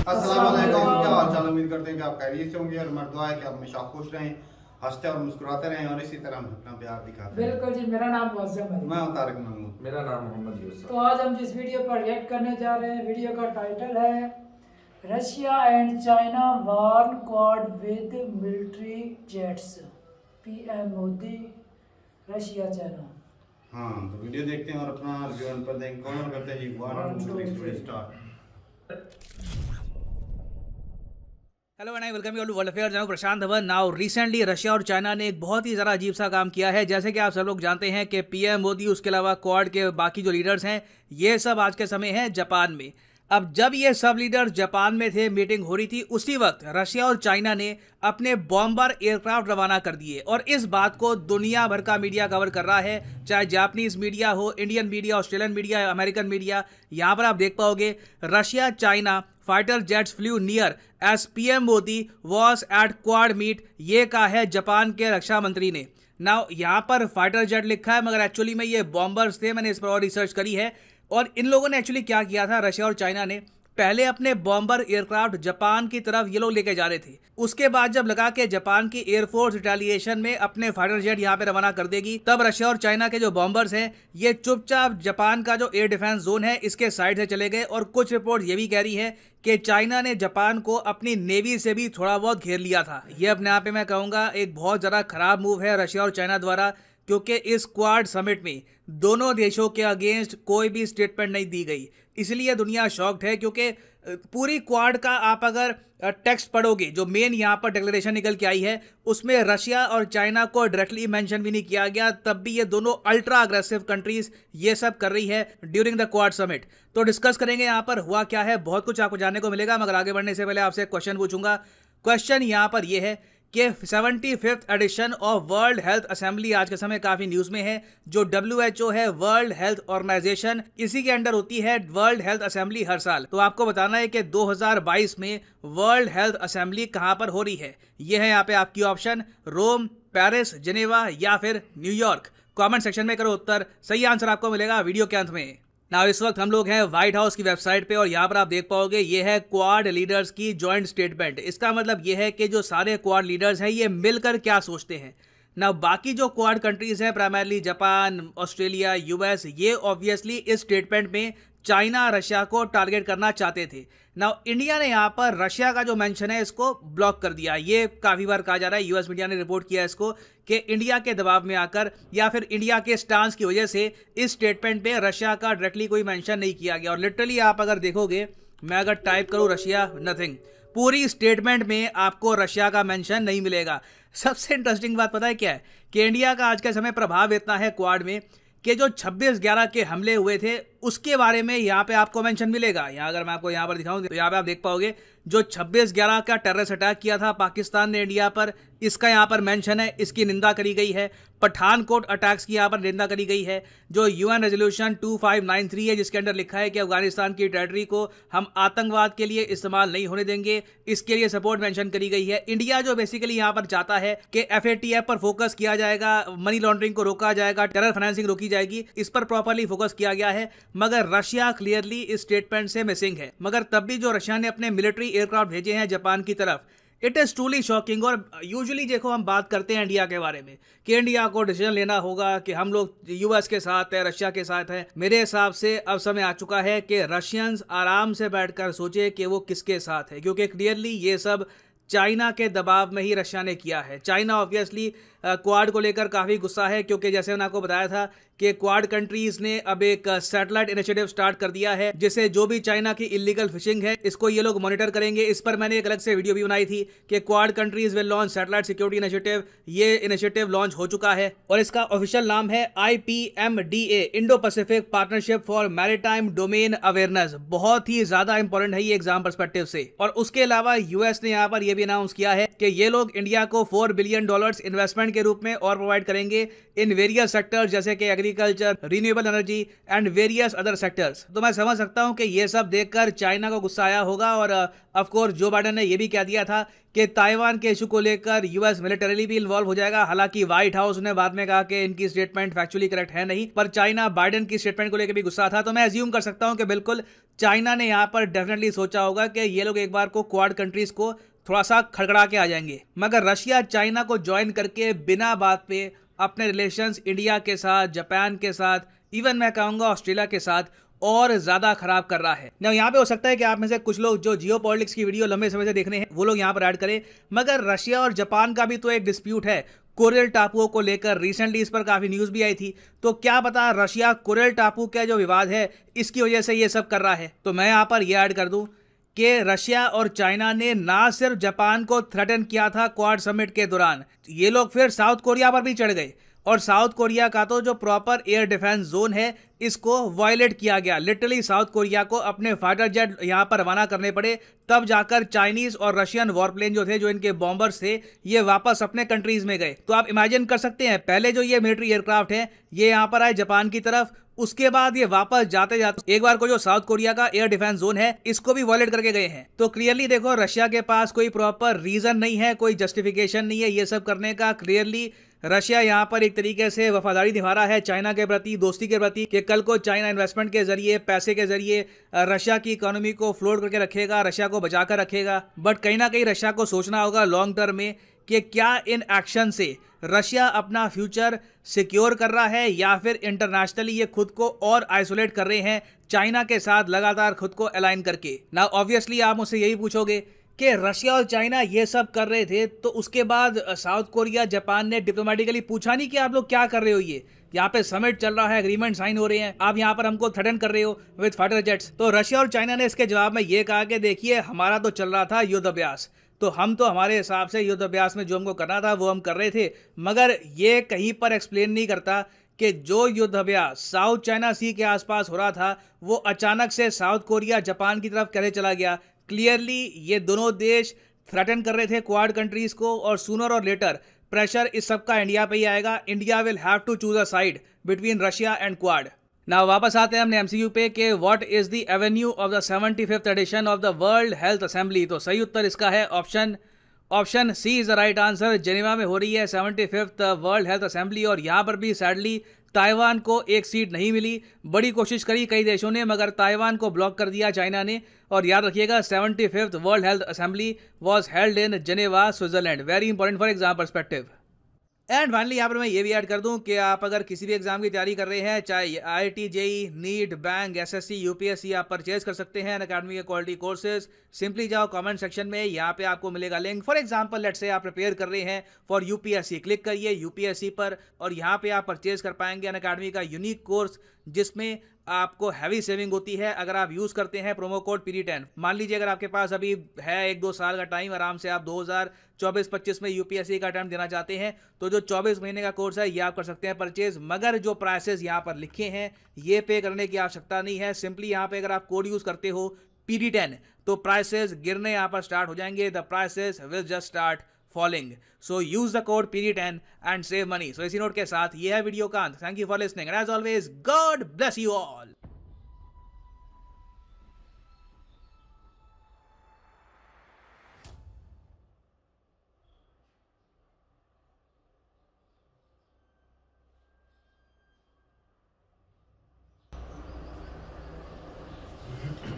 अस्सलाम वालेकुम, क्या हाल चाल। उम्मीद करते हैं कि आप खैरियत से होंगे और हमारी दुआ है कि आप हमेशा खुश रहें, हंसते और मुस्कुराते रहें और इसी तरह अपना प्यार दिखाते रहें। बिल्कुल जी, मेरा नाम मुअज़्ज़म है। मैं हूं तारिक महमूद। मेरा नाम मोहम्मद यूसुफ। तो आज हम जिस वीडियो पर रिएक्ट करने जा रहे हैं, वीडियो का टाइटल है Russia and China warn Quad with military jets. PM Modi, Russia China. हाँ, तो वीडियो देखते हैं और अपना रिव्यू अन पर देंगे। कमेंट करते हैं जी। 1 2 3 start. Hello and I welcome you all to world affairs. मैं हूं Prashant Dhawan. Now recently Russia और चाइना ने एक बहुत ही ज़रा अजीब सा काम किया है। जैसे कि आप सब लोग जानते हैं कि पीएम मोदी, उसके अलावा क्वाड के बाकी जो लीडर्स हैं, ये सब आज के समय हैं जापान में। अब जब ये सब लीडर्स जापान में थे, मीटिंग हो रही थी, उसी वक्त रशिया और चाइना ने अपने बॉम्बर एयरक्राफ्ट रवाना कर दिए और इस बात को दुनिया भर का मीडिया कवर कर रहा है, चाहे जापानीज मीडिया हो, Indian media, Australian media, American media. यहाँ पर आप देख पाओगे Russia China fighter jets flew near as PM Modi was at Quad meet, ये कहा है जापान के रक्षा मंत्री ने। नाउ यहाँ पर फाइटर जेट लिखा है, मगर एक्चुअली में ये बॉम्बर्स थे। मैंने इस पर और रिसर्च करी है और इन लोगों ने एक्चुअली क्या किया था, रशिया और चाइना ने पहले अपने बॉम्बर एयरक्राफ्ट जापान की तरफ ये लोग लेके जा रहे थे। उसके बाद जब लगा कि जापान की एयरफोर्स रिटेलिएशन में अपने फाइटर जेट यहाँ पे रवाना कर देगी, तब रशिया और चाइना के जो बॉम्बर्स हैं ये चुपचाप जापान का जो एयर डिफेंस जोन है इसके साइड से चले गए। और कुछ रिपोर्ट ये भी कह रही है कि चाइना ने जापान को अपनी नेवी से भी थोड़ा बहुत घेर लिया था। ये अपने आप में मैं कहूँगा एक बहुत ज़्यादा खराब मूव है रशिया और चाइना द्वारा, क्योंकि इस क्वाड समिट में दोनों देशों के अगेंस्ट कोई भी स्टेटमेंट नहीं दी गई। इसलिए दुनिया शॉक्ड है, क्योंकि पूरी क्वाड का आप अगर टेक्स्ट पढ़ोगे, जो मेन यहाँ पर डिक्लेरेशन निकल के आई है, उसमें रशिया और चाइना को डायरेक्टली मेंशन भी नहीं किया गया। तब भी ये दोनों अल्ट्रा अग्रेसिव कंट्रीज ये सब कर रही है ड्यूरिंग द क्वाड समिट। तो डिस्कस करेंगे यहाँ पर हुआ क्या है, बहुत कुछ आपको जानने को मिलेगा। मगर आगे बढ़ने से पहले आपसे एक क्वेश्चन पूछूंगा। क्वेश्चन यहाँ पर यह है कि 75th edition of World Health Assembly आज के समय काफी न्यूज में है। जो WHO है, वर्ल्ड हेल्थ ऑर्गेनाइजेशन, इसी के अंडर होती है वर्ल्ड हेल्थ असेंबली हर साल। तो आपको बताना है कि 2022 में वर्ल्ड हेल्थ असेंबली कहां पर हो रही है। यह है यहाँ पे आपकी ऑप्शन, रोम, पेरिस, जिनेवा या फिर न्यूयॉर्क। कमेंट सेक्शन में करो उत्तर, सही आंसर आपको मिलेगा वीडियो के अंत में। ना इस वक्त हम लोग हैं व्हाइट हाउस की वेबसाइट पे और यहाँ पर आप देख पाओगे ये है क्वाड लीडर्स की जॉइंट स्टेटमेंट। इसका मतलब ये है कि जो सारे क्वाड लीडर्स हैं ये मिलकर क्या सोचते हैं। ना बाकी जो क्वाड कंट्रीज हैं, प्राइमरली जापान, ऑस्ट्रेलिया, यूएस, ये ऑब्वियसली इस स्टेटमेंट में चाइना, रशिया को टारगेट करना चाहते थे। ना इंडिया ने यहाँ पर रशिया का जो मेंशन है इसको ब्लॉक कर दिया। ये काफ़ी बार कहा जा रहा है, यूएस मीडिया ने रिपोर्ट किया इसको, कि इंडिया के दबाव में आकर या फिर इंडिया के स्टांस की वजह से इस स्टेटमेंट पे रशिया का डायरेक्टली कोई मेंशन नहीं किया गया। और लिटरली आप अगर देखोगे, मैं अगर टाइप करूँ रशिया, नथिंग, पूरी स्टेटमेंट में आपको रशिया का मेंशन नहीं मिलेगा। सबसे इंटरेस्टिंग बात पता है क्या है, कि इंडिया का आज के समय प्रभाव इतना है क्वाड में कि जो 26/11 के हमले हुए थे उसके बारे में यहाँ पे आपको मेंशन मिलेगा। यहाँ अगर मैं आपको यहाँ पर दिखाऊं तो यहाँ पे आप देख पाओगे जो 26/11 का टेररिस्ट अटैक किया था पाकिस्तान ने इंडिया पर, इसका यहाँ पर मेंशन है, इसकी निंदा करी गई है। पठानकोट अटैक्स की यहाँ पर निंदा करी गई है। जो UN रेजोल्यूशन 2593 है जिसके अंदर लिखा है कि अफगानिस्तान की टेरिटरी को हम आतंकवाद के लिए इस्तेमाल नहीं होने देंगे, इसके लिए सपोर्ट मेंशन करी गई है। इंडिया जो बेसिकली यहाँ पर चाहता है कि FATF पर फोकस किया जाएगा, मनी लॉन्ड्रिंग को रोका जाएगा, टेरर फाइनेंसिंग रोकी जाएगी, इस पर प्रॉपरली फोकस किया गया है। मगर रशिया क्लियरली इस स्टेटमेंट से मिसिंग है। मगर तब भी जो रशिया ने अपने मिलिट्री एयरक्राफ्ट भेजे हैं जापान की तरफ, इट इज़ ट्रूली शॉकिंग। और यूजुअली देखो हम बात करते हैं इंडिया के बारे में कि इंडिया को डिसीजन लेना होगा कि हम लोग यूएस के साथ है, रशिया के साथ है। मेरे हिसाब से अब समय आ चुका है कि रशियंस आराम से बैठकर सोचे कि वो किसके साथ है, क्योंकि क्लियरली ये सब चाइना के दबाव में ही रशिया ने किया है। चाइना ऑब्वियसली क्वाड को लेकर काफ़ी गुस्सा है, क्योंकि जैसे मैंने आपको बताया था कि क्वाड कंट्रीज ने अब एक सैटेलाइट इनिशिएटिव स्टार्ट कर दिया है, जिससे जो भी चाइना की इलीगल फिशिंग है इसको ये लोग मॉनिटर करेंगे। इस पर मैंने एक अलग से वीडियो भी बनाई थी कि quad countries will launch satellite security initiative. ये इनिशिएटिव लॉन्च हो चुका है और इसका ऑफिशियल नाम है IPMDA, Indo Pacific partnership for maritime domain awareness. बहुत ही ज्यादा इंपॉर्टेंट है ये एग्जाम पर्सपेक्टिव से। और उसके अलावा यूएस ने यहाँ पर यह भी अनाउंस किया है कि ये लोग इंडिया को $4 बिलियन इन्वेस्टमेंट के रूप में और प्रोवाइड करेंगे इन वेरियस सेक्टर्स जैसे कि agriculture, renewable energy and various other sectors. तो मैं समझ सकता हूं कि ये सब देखकर चाइना को गुस्सा आया होगा और ऑफ कोर्स जो बाइडेन ने ये भी कह दिया था कि ताइवान के इशू को लेकर यूएस मिलिटरीली भी इन्वॉल्व हो जाएगा। हालांकि व्हाइट हाउस ने बाद में कहा कि इनकी स्टेटमेंट फैक्चुअली करेक्ट है नहीं, पर चाइना बाइडेन की स्टेटमेंट को लेकर भी गुस्सा था। तो मैं अज्यूम कर सकता हूं कि बिल्कुल चाइना ने यहाँ पर डेफिनेटली सोचा होगा कि ये लोग एक बार को क्वाड कंट्रीज को थोड़ा सा खड़खड़ा के आ जाएंगे। मगर रशिया चाइना को ज्वाइन करके बिना बात पे अपने रिलेशंस इंडिया के साथ, जापान के साथ, इवन मैं कहूँगा ऑस्ट्रेलिया के साथ और ज्यादा खराब कर रहा है ना। यहाँ पे हो सकता है कि आप में से कुछ लोग जो जियोपॉलिटिक्स की वीडियो लंबे समय से देखने हैं वो लोग यहाँ पर ऐड करें, मगर रशिया और जापान का भी तो एक डिस्प्यूट है कोरियल टापुओं को लेकर। रिसेंटली इस पर काफी न्यूज भी आई थी। तो क्या पता रशिया कोरियल टापू का जो विवाद है इसकी वजह से ये सब कर रहा है। तो मैं यहाँ पर यह ऐड कर दूं कि रशिया और चाइना ने ना सिर्फ जापान को थ्रेटन किया था क्वाड समिट के दौरान, ये लोग फिर साउथ कोरिया पर भी चढ़ गए और साउथ कोरिया का तो जो प्रॉपर एयर डिफेंस जोन है इसको वायलेट किया गया। लिटरली साउथ कोरिया को अपने फाइटर जेट यहाँ पर रवाना करने पड़े, तब जाकर चाइनीज और रशियन वॉरप्लेन जो थे, जो इनके बॉम्बर्स थे, ये वापस अपने कंट्रीज में गए। तो आप इमेजिन कर सकते हैं पहले जो ये मिलिट्री एयरक्राफ्ट है ये यहाँ पर आए जापान की तरफ, उसके बाद ये वापस जाते जाते एक बार को जो साउथ कोरिया का एयर डिफेंस जोन है इसको भी वायलेट करके गए हैं। तो क्लियरली देखो रशिया के पास कोई प्रॉपर रीजन नहीं है, कोई जस्टिफिकेशन नहीं है ये सब करने का। क्लियरली रशिया यहाँ पर एक तरीके से वफादारी निभा रहा है चाइना के प्रति, दोस्ती के प्रति, कि कल को चाइना इन्वेस्टमेंट के जरिए, पैसे के जरिए रशिया की इकोनॉमी को फ्लोट करके रखेगा, रशिया को बचा कर रखेगा। बट कहीं ना कहीं रशिया को सोचना होगा लॉन्ग टर्म में कि क्या इन एक्शन से रशिया अपना फ्यूचर सिक्योर कर रहा है या फिर इंटरनेशनली ये खुद को और आइसोलेट कर रहे हैं चाइना के साथ लगातार खुद को अलाइन करके। ना ऑब्वियसली आप मुझसे यही पूछोगे कि रशिया और चाइना ये सब कर रहे थे तो उसके बाद साउथ कोरिया, जापान ने डिप्लोमेटिकली पूछा नहीं कि आप लोग क्या कर रहे हो, ये यहाँ पे समिट चल रहा है, एग्रीमेंट साइन हो रहे हैं, आप यहाँ पर हमको थ्रेटन कर रहे हो विद फाइटर जेट्स। तो रशिया और चाइना ने इसके जवाब में ये कहा कि देखिए हमारा तो चल रहा था युद्ध अभ्यास, तो हम तो हमारे हिसाब से युद्ध अभ्यास में जो हमको करना था वो हम कर रहे थे, मगर ये कहीं पर एक्सप्लेन नहीं करता कि जो युद्ध अभ्यास साउथ चाइना सी के आसपास हो रहा था वो अचानक से साउथ कोरिया, जापान की तरफ कैसे चला गया। क्लियरली ये दोनों देश थ्रेटन कर रहे थे क्वाड कंट्रीज को और सूनर और लेटर प्रेशर इस सब का इंडिया पे ही आएगा। India will have to choose a side between Russia and Quad. ना वापस आते हैं हमने एमसीक्यू पे कि what is the avenue of the 75th edition of the World Health Assembly. तो सही उत्तर इसका है option C is the right answer. Geneva में हो रही है 75th वर्ल्ड हेल्थ असेंबली और यहाँ पर भी सैडली ताइवान को एक सीट नहीं मिली। बड़ी कोशिश करी कई देशों ने मगर ताइवान को ब्लॉक कर दिया चाइना ने। और याद रखिएगा 75th world Health assembly was held in Geneva, Switzerland. Very important for exam perspective. And finally यहाँ पर मैं ये भी ऐड कर दूं कि आप अगर किसी भी एग्जाम की तैयारी कर रहे हैं, चाहे IIT, JEE, NEET, bank, SSC, UPSC, आप परचेज कर सकते हैं अकेडमी के क्वालिटी कोर्सेज। सिंपली जाओ कमेंट सेक्शन में, यहाँ पे आपको मिलेगा link. For example let's say आप प्रिपेयर कर रहे हैं फॉर UPSC, क्लिक करिए UPSC पर और यहाँ पे आप परचेज कर पाएंगे अकेडमी का यूनिक कोर्स जिसमें आपको हैवी सेविंग होती है अगर आप यूज़ करते हैं प्रोमो कोड PD10। मान लीजिए अगर आपके पास अभी है 1-2 साल का टाइम, आराम से आप 2024-25 में UPSC का अटेम्प्ट देना चाहते हैं तो जो 24 महीने का कोर्स है ये आप कर सकते हैं परचेज। मगर जो प्राइसेस यहाँ पर लिखे हैं ये पे करने की आवश्यकता नहीं है। सिंपली यहाँ पे अगर आप कोड यूज़ करते हो PD10 तो प्राइसेस गिरने यहाँ पर स्टार्ट हो जाएंगे। The prices will just start falling. So use the code PD10 and save money. So इसी नोट के साथ ये है वीडियो का अंत। Thank you for listening and as always God bless you all.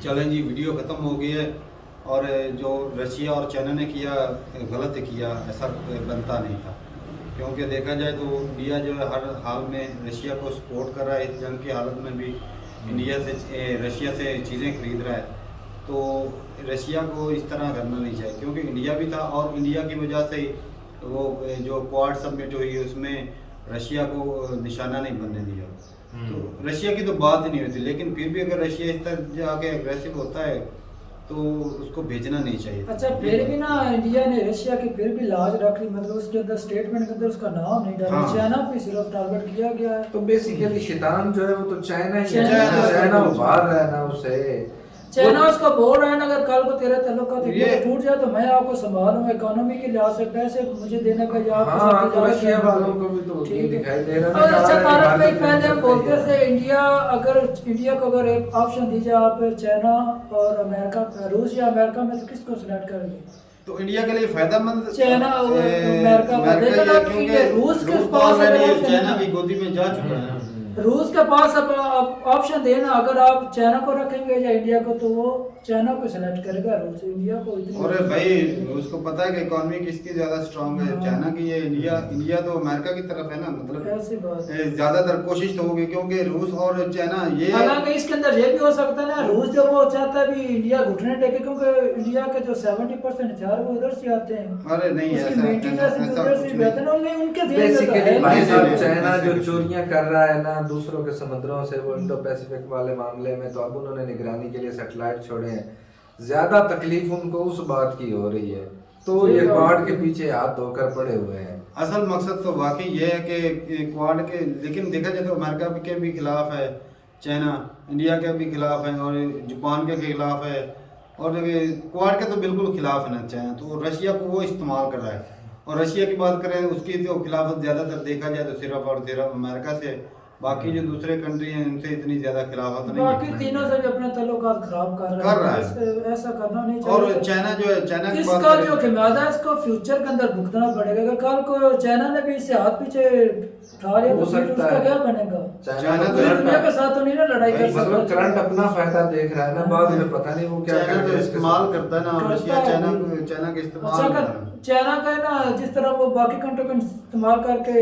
चलें जी, वीडियो ख़त्म हो गई है और जो रशिया और चाइना ने किया गलत किया, ऐसा बनता नहीं था। क्योंकि देखा जाए तो इंडिया जो है हर हाल में रशिया को सपोर्ट कर रहा है। इस जंग की हालत में भी रशिया से चीज़ें खरीद रहा है। तो रशिया को इस तरह करना नहीं चाहिए क्योंकि इंडिया भी था और इंडिया की वजह से वो जो क्वाड समिट हुई उसमें रशिया को निशाना नहीं बनने दिया। तो रशिया की तो बात ही नहीं होती, लेकिन फिर भी अगर रशिया इस तरह जाके एग्रेसिव होता है तो उसको भेजना नहीं चाहिए। अच्छा, फिर भी ना इंडिया ने रशिया की फिर भी लाज रख ली, मतलब उसके अंदर स्टेटमेंट के अंदर उसका नाम नहीं डाला। हाँ। चाइना पे सिर्फ टारगेट किया गया है। तो बेसिकली शैतान जो है वो तो चाइना ही है। चाइना चाइना बाहर रहा है ना उसे। चाइना उसको बोल रहा है ना, अगर कल को तेरे ताल्लुकात ये टूट जाए तो मैं आपको संभालूंगा, इकोनॉमी के लिहाज से पैसे मुझे देने का या आपके साथ हाँ, तो तजारत रशिया करना। वालों को भी तो ये ठीक है। दिखाई दे रहा है और ना, अच्छा कहा तारक भाई, है कि पहले हम भारत बोलते में थे इंडिया को अगर एक ऑप्शन दीजिए आप चाइना और अमेरिका, रूस या अमेरिका में, तो किसको सिलेक्ट करेंगे? तो इंडिया के लिए फायदेमंद चाइना और अमेरिका का। अमेरिका लेकिन ये अब क्योंकि रूस के तो पास already अगर option चाइना है। की गोदी में जा चुका है। रूस के पास अब ऑप्शन देना, अगर आप चाइना को रखेंगे या इंडिया को, तो वो चाइना को सिलेक्ट करेगा, रूस इंडिया को इतनी। और भाई उसको पता है कि इकोनॉमी किसकी ज्यादा स्ट्रांग है, हाँ। चाइना की है, इंडिया तो अमेरिका की तरफ है ना, मतलब ऐसी बात है। ज्यादातर कोशिश तो होगी क्योंकि रूस और चाइना ये हालांकि इसके अंदर ये भी हो सकता है ना, रूस जब वो चाहता है भी इंडिया घुटने टेके, क्योंकि इंडिया के जो 70% हथियार वो उधर से आते हैं। अरे नहीं उसकी ऐसा maintenance भी उधर से भी आते हैं ना, उन्हें उनके जेब में तो बेसिकली है भाई नहीं। साहब, नहीं, चाइना जो basically। चोरियां कर रहा है ना दूसरों के समुद्रों से, वो इंडो पैसिफिक वाले मामले में, तो अब उन्होंने निगरानी के लिए सैटेलाइट छोड़े हैं। ज्यादा तकलीफ उनको उस बात की हो रही है, तो ये क्वाड के पीछे हाथ धोकर पड़े हुए हैं। असल मकसद तो वाकई ये है कि क्वाड के, लेकिन देखा जाए तो अमेरिका के भी खिलाफ है चाइना, इंडिया के भी खिलाफ है और जापान के खिलाफ है, और क्वाड के तो बिल्कुल खिलाफ है ना चाइना, तो रशिया को वो इस्तेमाल कर रहा है। और रशिया की बात करें, उसकी तो खिलाफत ज़्यादातर देखा जाए तो सिर्फ और सिर्फ अमेरिका से, बाकी जो दूसरे कंट्री हैं उनसे इतनी ज़्यादा खिलाफत नहीं बाकी है। तीनों से भी अपने ताल्लुकात खराब कर रहा है। ऐसा करना नहीं चाहिए। और चाइना जो है, चाइना की बात इसका करें, जो खिमादा है इसको फ्यूचर के अंदर भुगतना पड़ेगा। अगर कल को चाइना ने भी इसे हाथ पीछे उठा लिया हो तो फिर सकता उसका है। क्या बनेगा? चाइना तो पूरी दुनिया के साथ तो नहीं ना लड़ाई कर सकता। मतलब करंट अपना फायदा देख रहा है ना, बाद में पता नहीं वो क्या चाइना तो करेगा। इस्तेमाल करता है ना, करता रशिया है। चाइना का इस्तेमाल अच्छा कर कर, रहा है। चाइना का है ना, जिस तरह वो बाकी कंट्री को इस्तेमाल करके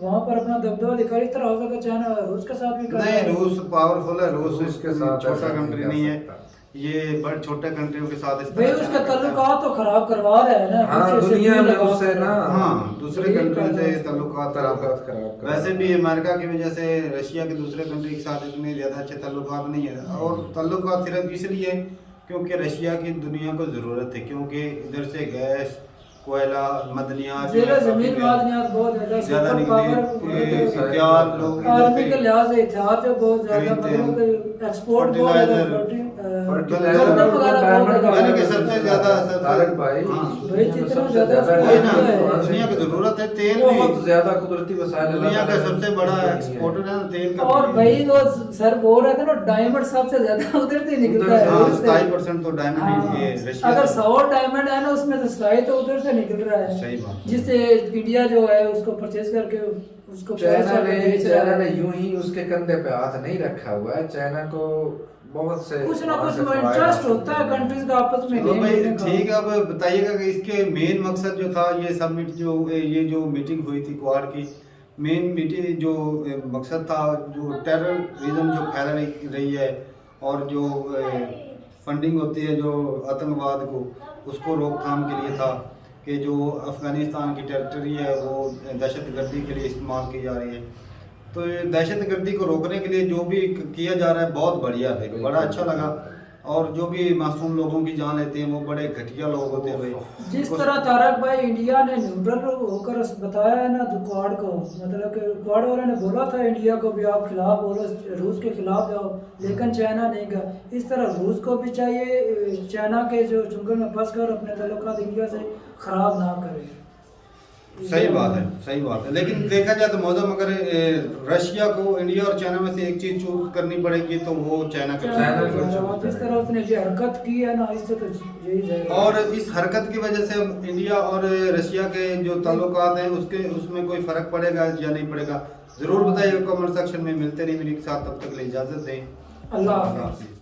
वहां पर अपना दबदबा दिखा, इस तरह हो सकता चाइना रूस के साथ भी कर रहा नहीं, है। रूस पावरफुल है, रूस रूस के साथ छोटा ऐसा नहीं कंट्री कर नहीं है, सकता। ये बड़े छोटे कंट्रियों के साथ इस भाई तरह उसका चाइना करता है। ताल्लुकात तो खराब करवा रहा है ना। हाँ, पीछे से दुनिया भी में लगा उससे ना, हाँ, दूसरे यही कंट्री करना से है। ताल्लुकात ताल्लुकात खराब कर वैसे भी अमेरिका की वजह से रशिया के दूसरे कंट्री के साथ इतने ज़्यादा अच्छे ताल्लुकात नहीं है, और ताल्लुकात सिर्फ इसलिए क्योंकि रशिया की दुनिया को ज़रूरत है, क्योंकि इधर से गैस, कोयला, मदनियात, जेरा जमीन मादनियात बहुत ज़्यादा सुपर पावर निकली, हथियार लोग आर्मी के इधर से लिहाज से हथियार जो बहुत ज्यादा खरीदते हैं। मतलब एक्सपोर्ट बहुत ज्यादा फर्टिलाइजर डॉक्टर वगैरह बहुत ज्यादा यानी कि सबसे ज़्यादा तारक भाई, हाँ, भाई दुनिया में जितना सबसे ज्यादा ज्यादा वही ना, है। दुनिया की ज़रूरत है, तेल बहुत भी ज्यादा कुदरती वसाइल दुनिया का अल्लाह सबसे ने बड़ा दी है। एक्सपोर्टर है ना, तेल का। और भाई वो सर बोल रहे थे ना, डायमंड सबसे ज्यादा उधर से निकलता है। हाँ, रूस से। 27% तो डायमंड हाँ, ये रशिया अगर से- 100 डायमंड है ना, उसमें से 100 तो उधर से निकल रहा है। सही बात। जिससे इंडिया जो है उसको परचेज करके उसको चाइना पैसा बेच रहा ने है। यूं ही उसके कंधे पे हाथ नहीं रखा हुआ है। चाइना को बहुत से कुछ ना वहाँ कुछ से फायदा इंटरेस्ट हासिल होता है करना कंट्रीज का आपस में चलो लेन भाई देन का। ठीक है, अब बताइएगा कि इसके मेन मकसद जो था, ये समिट जो ये जो मीटिंग हुई थी क्वाड की, मेन मीटिंग जो मकसद था, जो टेररिज्म जो फैल रही है और जो फंडिंग होती है जो आतंकवाद को, उसको रोकथाम के लिए था कि जो अफ़गानिस्तान की टेरिटरी है वो दहशतगर्दी के लिए इस्तेमाल की जा रही है। तो ये दहशतगर्दी को रोकने के लिए जो भी किया जा रहा है बहुत बढ़िया है, बड़ा अच्छा लगा। और जो भी मासूम लोगों की जान लेते हैं वो बड़े घटिया लोग होते हैं भाई। जिस तरह तारक भाई इंडिया ने न्यूट्रल होकर बताया है ना क्वाड को, मतलब कि क्वाड वालों ने बोला था इंडिया को भी आप खिलाफ बोलो, रूस के खिलाफ जाओ, लेकिन चाइना नहीं गया। इस तरह रूस को भी चाहिए चाइना के जो चुंगल में फंस कर अपने ताल्लुकात इंडिया से खराब ना करे। सही बात है, सही बात है। लेकिन देखा जाए तो मौजूद अगर रशिया को इंडिया और चाइना में से एक चीज चूज करनी पड़ेगी तो वो चाइना चाइना का को choose जिस तरह उसने ये हरकत की है ना, इससे तो यही जाएगा। और इस हरकत की वजह से इंडिया और रशिया के जो ताल्लुकात हैं उसमें कोई फर्क पड़ेगा या नहीं पड़ेगा, जरूर बताइए कमेंट सेक्शन में। मिलते नहीं मेरे साथ, तब तक के लिए इजाजत दें। अल्लाह अल्लाह हाफ़िज़। हाफ़िज़।